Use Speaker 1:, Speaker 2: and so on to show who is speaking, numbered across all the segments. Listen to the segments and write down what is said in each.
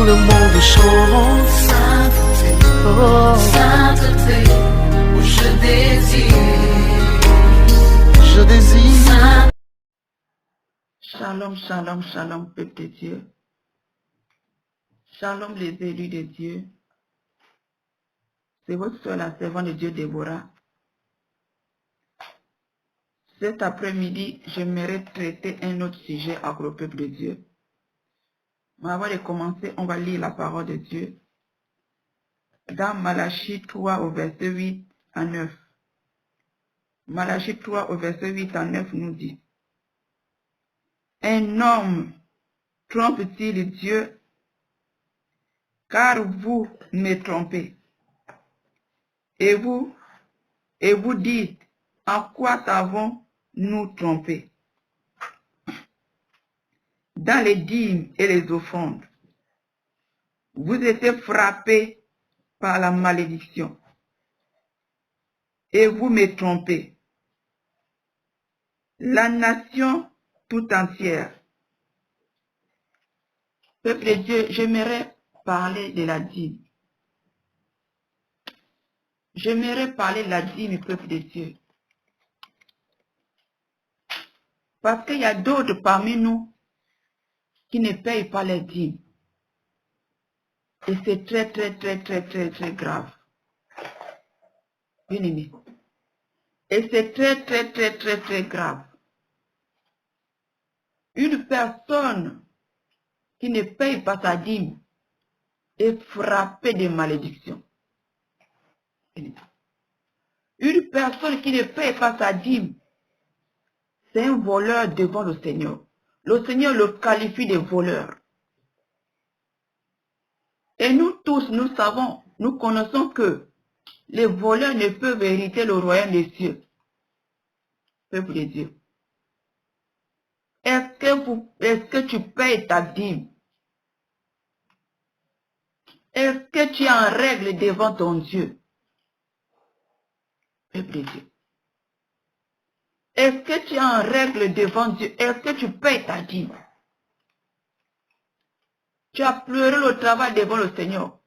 Speaker 1: le monde chante sainteté, oh. Sainteté, je désire.
Speaker 2: Shalom, shalom, shalom, peuple de Dieu. Shalom, les élus de Dieu. C'est votre soeur, la servante de Dieu, Déborah. Cet après-midi, j'aimerais traiter un autre sujet avec le peuple de Dieu. Mais avant de commencer, on va lire la parole de Dieu. Dans Malachie 3 au verset 8 à 9. Malachie 3 au verset 8 à 9 nous dit: un homme trompe-t-il Dieu? Car vous me trompez. Et vous dites, en quoi t'avons-nous trompé? Dans les dîmes et les offrandes, vous étiez frappés par la malédiction. Et vous me trompez. La nation tout entière. Peuple de Dieu, j'aimerais parler de la dîme. J'aimerais parler de la dîme, peuple de Dieu. Parce qu'il y a d'autres parmi nous qui ne payent pas les dîmes. Et c'est très grave. Bien aimé. Et c'est très grave. Une personne qui ne paye pas sa dîme est frappée de malédiction. Une personne qui ne paye pas sa dîme, c'est un voleur devant le Seigneur. Le Seigneur le qualifie de voleur. Et nous tous, nous savons, nous connaissons que les voleurs ne peuvent hériter le royaume des cieux. Peuple de Dieu. Est-ce que tu payes ta dîme? Est-ce que tu es en règle devant ton Dieu? Peuple de Dieu. Est-ce que tu es en règle devant Dieu? Est-ce que tu payes ta dîme? Tu as pleuré le travail devant le Seigneur.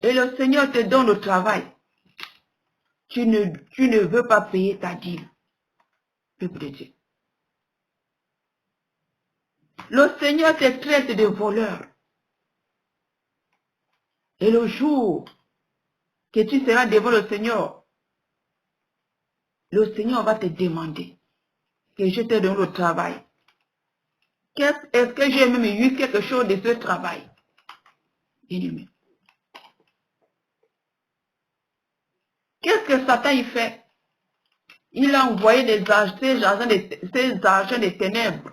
Speaker 2: Et le Seigneur te donne le travail. Tu ne veux pas payer ta dîme. Peuple de Dieu. Le Seigneur te traite de voleur. Et le jour que tu seras devant le Seigneur va te demander que je te donne le travail. Est-ce que j'ai même eu quelque chose de ce travail? Bien-aimé. Qu'est-ce que Satan y fait? Il a envoyé ses agents des ténèbres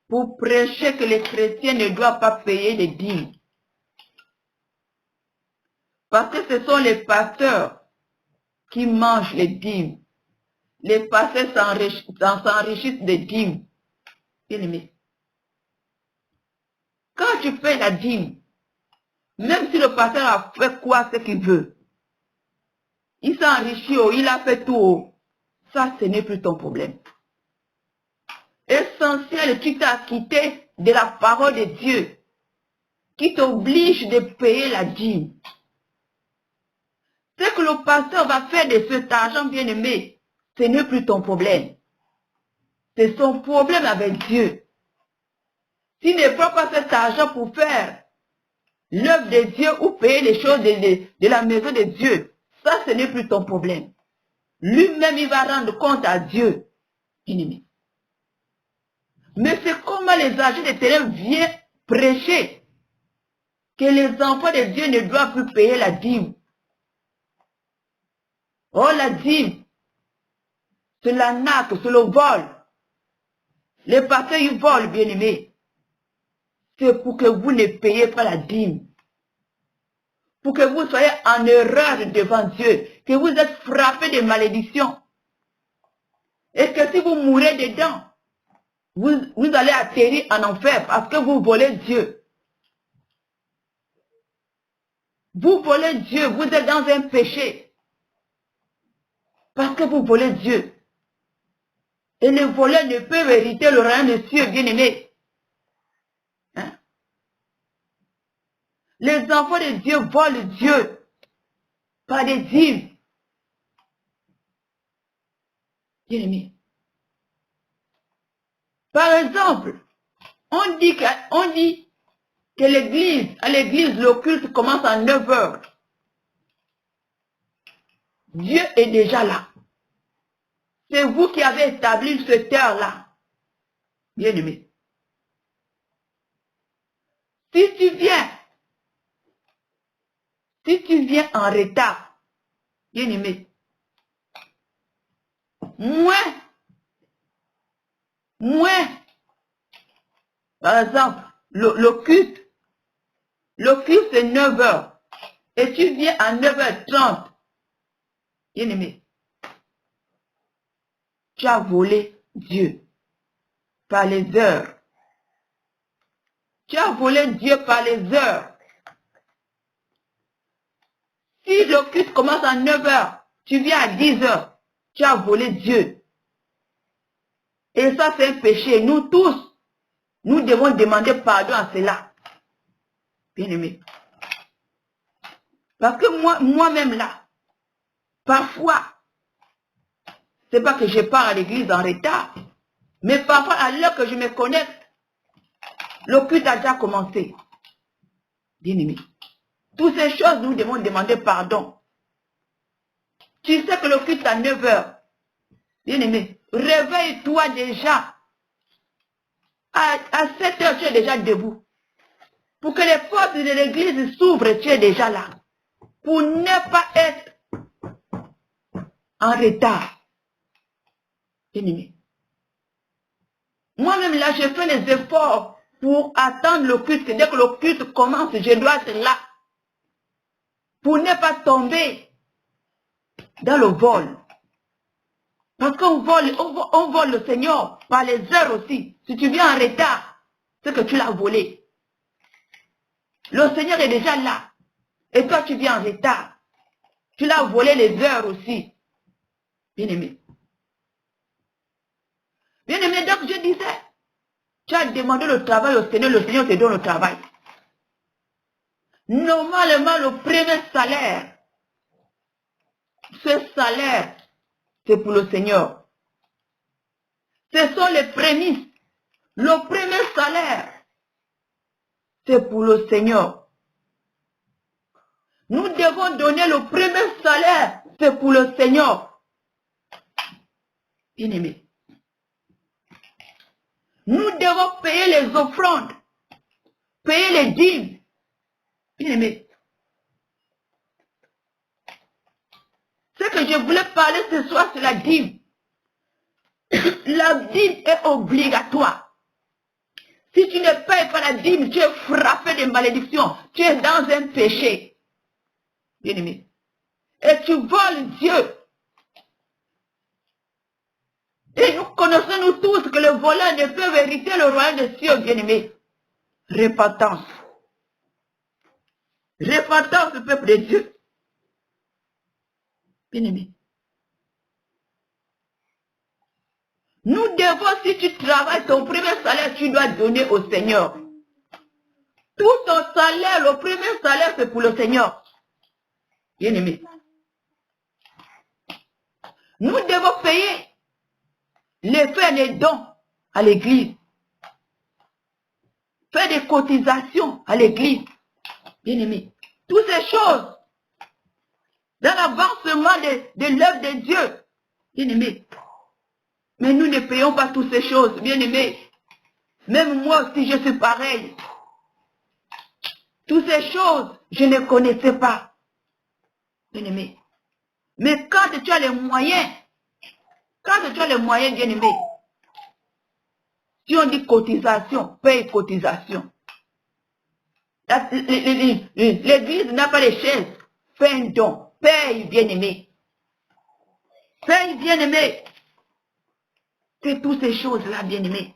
Speaker 2: pour prêcher que les chrétiens ne doivent pas payer les dîmes. Parce que ce sont les pasteurs qui mangent les dîmes. Les pasteurs s'enrichissent des dîmes. Bien-aimé. Quand tu payes la dîme, même si le pasteur a fait quoi ce qu'il veut, il s'est enrichi, il a fait tout, ça ce n'est plus ton problème. Essentiel, tu t'as quitté de la parole de Dieu qui t'oblige de payer la dîme. Ce que le pasteur va faire de cet argent, bien-aimé, ce n'est plus ton problème. C'est son problème avec Dieu. S'il ne prend pas cet argent pour faire l'œuvre de Dieu ou payer les choses de la maison de Dieu, ça ce n'est plus ton problème. Lui-même, il va rendre compte à Dieu. Bien-aimé. Mais c'est comment les agents de terrain viennent prêcher que les enfants de Dieu ne doivent plus payer la dîme. Oh, la dîme, c'est l'arnaque, c'est le vol. Les pasteurs, ils volent, bien-aimés. C'est pour que vous ne payez pas la dîme. Pour que vous soyez en erreur devant Dieu. Que vous êtes frappés de malédiction. Et que si vous mourrez dedans, vous allez atterrir en enfer parce que vous volez Dieu. Vous volez Dieu, vous êtes dans un péché. Parce que vous volez Dieu. Et les voleurs ne peuvent hériter le royaume des cieux, bien-aimés. Hein? Les enfants de Dieu volent Dieu par des dîmes. Bien-aimé. Par exemple, on dit que à l'église, le culte commence à 9 heures. Dieu est déjà là. C'est vous qui avez établi cette heure-là. Bien-aimé. Si tu viens en retard, bien-aimé, moins, par exemple, le culte c'est 9 heures, et tu viens à 9h30, bien-aimé, tu as volé Dieu par les heures. Tu as volé Dieu par les heures. Si le culte commence à 9 heures, tu viens à 10 heures, tu as volé Dieu. Et ça, c'est un péché. Nous tous, nous devons demander pardon à cela. Bien-aimé. Parce que moi-même là, parfois, c'est pas que je pars à l'église en retard, mais parfois, à l'heure que je me connecte, le culte a déjà commencé. Bien-aimé. Toutes ces choses, nous devons demander pardon. Tu sais que le culte à 9 heures. Bien-aimé, réveille-toi déjà. À 7 heures, tu es déjà debout. Pour que les portes de l'église s'ouvrent, tu es déjà là. Pour ne pas être en retard. Bien-aimé. Moi-même là, je fais les efforts pour attendre le culte. Dès que le culte commence, je dois être là. Pour ne pas tomber dans le vol. Parce qu'on vole le Seigneur par les heures aussi. Si tu viens en retard, c'est que tu l'as volé. Le Seigneur est déjà là. Et toi, tu viens en retard. Tu l'as volé les heures aussi. Bien-aimé. Bien-aimé, donc je disais, tu as demandé le travail au Seigneur te donne le travail. Normalement, le premier salaire, ce salaire, c'est pour le Seigneur. Ce sont les prémices. Le premier salaire, c'est pour le Seigneur. Nous devons donner le premier salaire, c'est pour le Seigneur. Bien-aimé. Nous devons payer les offrandes, payer les dîmes. Bien-aimé. Ce que je voulais parler ce soir, c'est la dîme. La dîme est obligatoire. Si tu ne payes pas la dîme, tu es frappé de malédiction. Tu es dans un péché. Bien-aimé. Et tu voles Dieu. Et nous connaissons nous tous que le voleur ne peut hériter le royaume des cieux, bien-aimé. Repentance. Repentance, le peuple de Dieu. Bien-aimé. Nous devons, si tu travailles, ton premier salaire, tu dois donner au Seigneur. Tout ton salaire, le premier salaire, c'est pour le Seigneur. Bien-aimé. Nous devons payer les faire des dons à l'église. Faire des cotisations à l'église. Bien-aimé. Toutes ces choses. Dans l'avancement de l'œuvre de Dieu. Bien-aimé. Mais nous ne payons pas toutes ces choses. Bien-aimé. Même moi aussi, je suis pareil. Toutes ces choses, je ne connaissais pas. Bien-aimé. Mais quand tu as les moyens, bien-aimé, si on dit cotisation, paye cotisation. L'église n'a pas les chaises. Fais un don. Paye, bien-aimé. Paye, bien-aimé. C'est toutes ces choses-là, bien-aimé.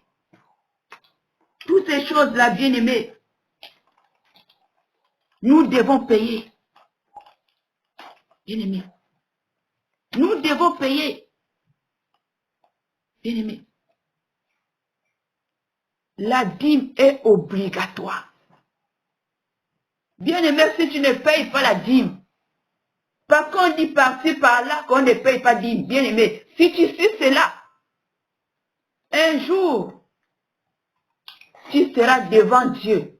Speaker 2: Toutes ces choses-là, bien-aimé. Nous devons payer. Bien-aimé. Nous devons payer. Bien-aimé. La dîme est obligatoire. Bien-aimé, si tu ne payes pas la dîme, parce qu'on dit par-ci, par-là qu'on ne paye pas dîme, bien-aimé, si tu sais cela, un jour, tu seras devant Dieu.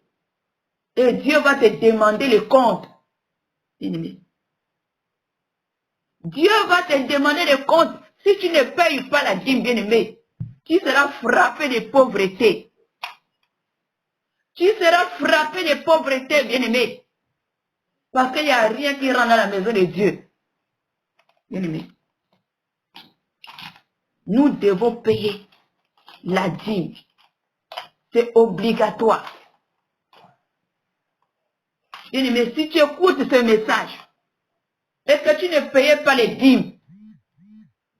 Speaker 2: Et Dieu va te demander le compte. Bien-aimé. Dieu va te demander le compte. Si tu ne payes pas la dîme, bien-aimé, tu seras frappé de pauvreté. Tu seras frappé de pauvreté, bien-aimé. Parce qu'il n'y a rien qui rentre dans la maison de Dieu. Bien-aimé. Nous devons payer la dîme. C'est obligatoire. Bien-aimé, si tu écoutes ce message et que tu ne payais pas les dîmes,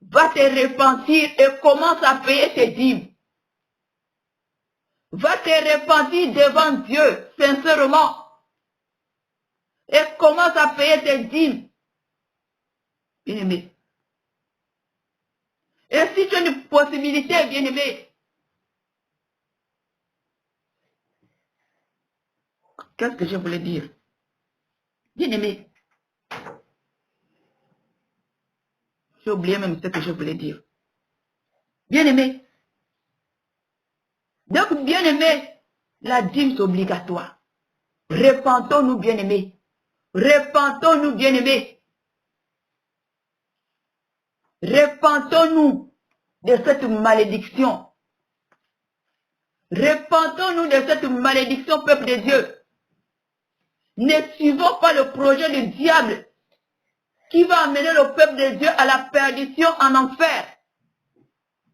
Speaker 2: va te repentir et commence à payer tes dîmes. Va te repentir devant Dieu, sincèrement. Et commence à payer tes dîmes. Bien-aimé. Et si tu as une possibilité, bien-aimé, qu'est-ce que je voulais dire? Bien-aimé, j'ai oublié même ce que je voulais dire. Bien-aimé. Donc, bien-aimé, la dîme est obligatoire. Repentons-nous, bien-aimé. Repentons-nous, bien-aimé. Repentons-nous de cette malédiction. Repentons-nous de cette malédiction, peuple de Dieu. Ne suivons pas le projet du diable qui va amener le peuple de Dieu à la perdition en enfer.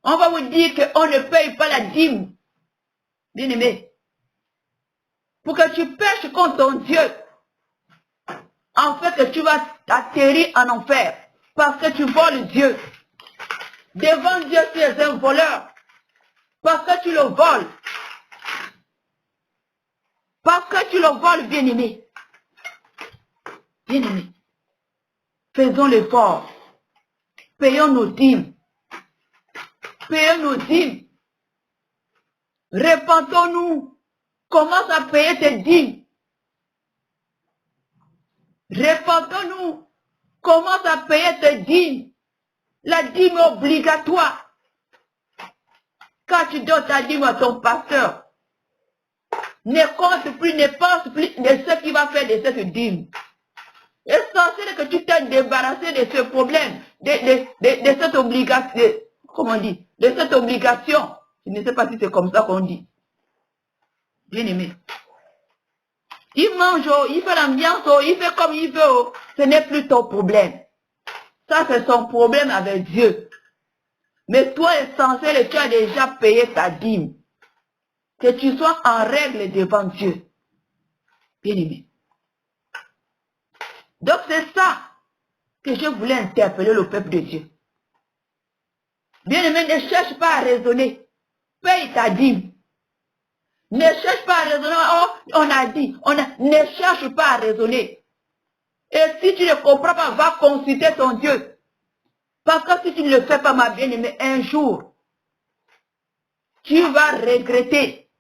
Speaker 2: On va vous dire qu'on ne paye pas la dîme. Bien-aimé. Pour que tu pêches contre ton Dieu. En fait, tu vas atterrir en enfer. Parce que tu voles Dieu. Devant Dieu, tu es un voleur. Parce que tu le voles. Parce que tu le voles, bien-aimé. Bien-aimé. Faisons l'effort. Payons nos dîmes. Payons nos dîmes. Repentons-nous. Commence à payer tes dîmes. Repentons-nous. Commence à payer tes dîmes. La dîme est obligatoire. Quand tu donnes ta dîme à ton pasteur, ne compte plus, ne pense plus de ce qu'il va faire de cette dîme. Essentiel que tu t'es débarrassé de ce problème, de cette obligation, comment on dit, de cette obligation. Je ne sais pas si c'est comme ça qu'on dit. Bien aimé. Il mange, il fait l'ambiance, il fait comme il veut. Ce n'est plus ton problème. Ça, c'est son problème avec Dieu. Mais toi, essentiel, tu as déjà payé ta dîme. Que tu sois en règle devant Dieu. Bien aimé. Donc, c'est ça que je voulais interpeller le peuple de Dieu. Bien aimé, ne cherche pas à raisonner. Paye ta dîme. Ne cherche pas à raisonner. Oh, on a dit. Ne cherche pas à raisonner. Et si tu ne comprends pas, va consulter ton Dieu. Parce que si tu ne le fais pas, ma bien-aimée, un jour, tu vas regretter.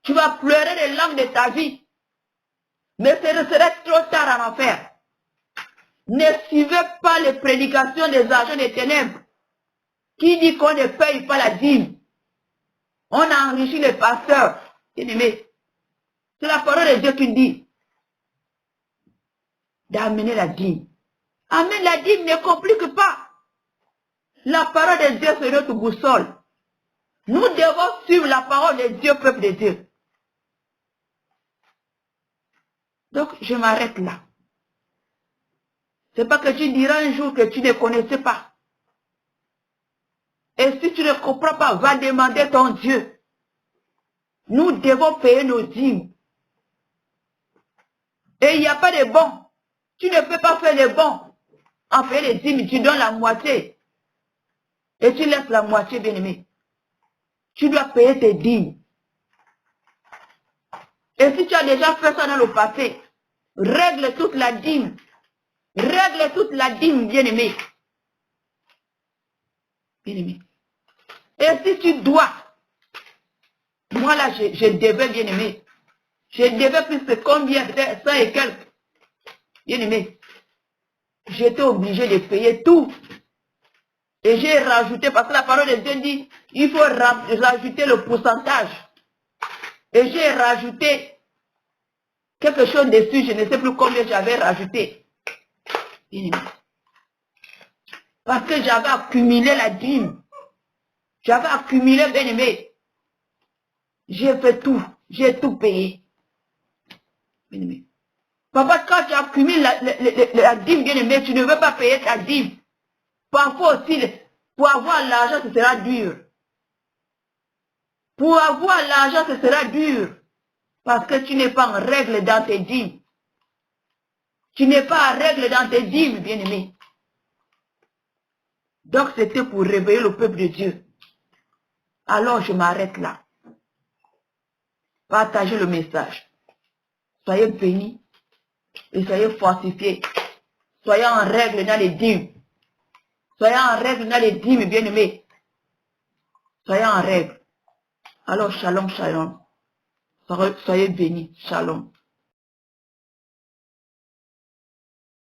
Speaker 2: Tu vas pleurer les larmes de ta vie. Mais ce serait trop tard à en faire. Ne suivez pas les prédications des agents des ténèbres qui dit qu'on ne paye pas la dîme. On a enrichi les pasteurs. Bien-aimé, c'est la parole de Dieu qui dit d'amener la dîme. Amener la dîme ne complique pas. La parole de Dieu, c'est notre boussole. Nous devons suivre la parole de Dieu, peuple de Dieu. Donc, je m'arrête là. C'est pas que tu diras un jour que tu ne connaissais pas. Et si tu ne comprends pas, va demander ton Dieu. Nous devons payer nos dîmes. Et il n'y a pas de bons. Tu ne peux pas faire les bons. En fait, les dîmes, tu donnes la moitié. Et tu laisses la moitié, bien-aimé. Tu dois payer tes dîmes. Et si tu as déjà fait ça dans le passé, règle toute la dîme. Règle toute la dîme, bien-aimé. Bien-aimé. Et si tu dois, moi là, je devais, bien-aimé, Je devais plus de combien, peut-être 100 et quelques. Bien aimé, j'étais obligé de payer tout. Et j'ai rajouté, parce que la parole de Dieu dit, il faut rajouter le pourcentage. Et j'ai rajouté quelque chose dessus, je ne sais plus combien j'avais rajouté. Bien aimé. Parce que j'avais accumulé la dîme. J'avais accumulé, bien aimé. J'ai fait tout. J'ai tout payé. Bien aimé. Papa, quand tu accumules la dîme, bien aimé, tu ne veux pas payer ta dîme. Parfois aussi, pour avoir l'argent, ce sera dur. Pour avoir l'argent, ce sera dur. Parce que tu n'es pas en règle dans tes dîmes. Tu n'es pas en règle dans tes dîmes, bien aimé. Donc, c'était pour réveiller le peuple de Dieu. Alors, je m'arrête là. Partagez le message. Soyez bénis et soyez fortifiés. Soyez en règle dans les dîmes. Soyez en règle dans les dîmes, bien-aimés. Soyez en règle. Alors, shalom, shalom. Soyez bénis. Shalom.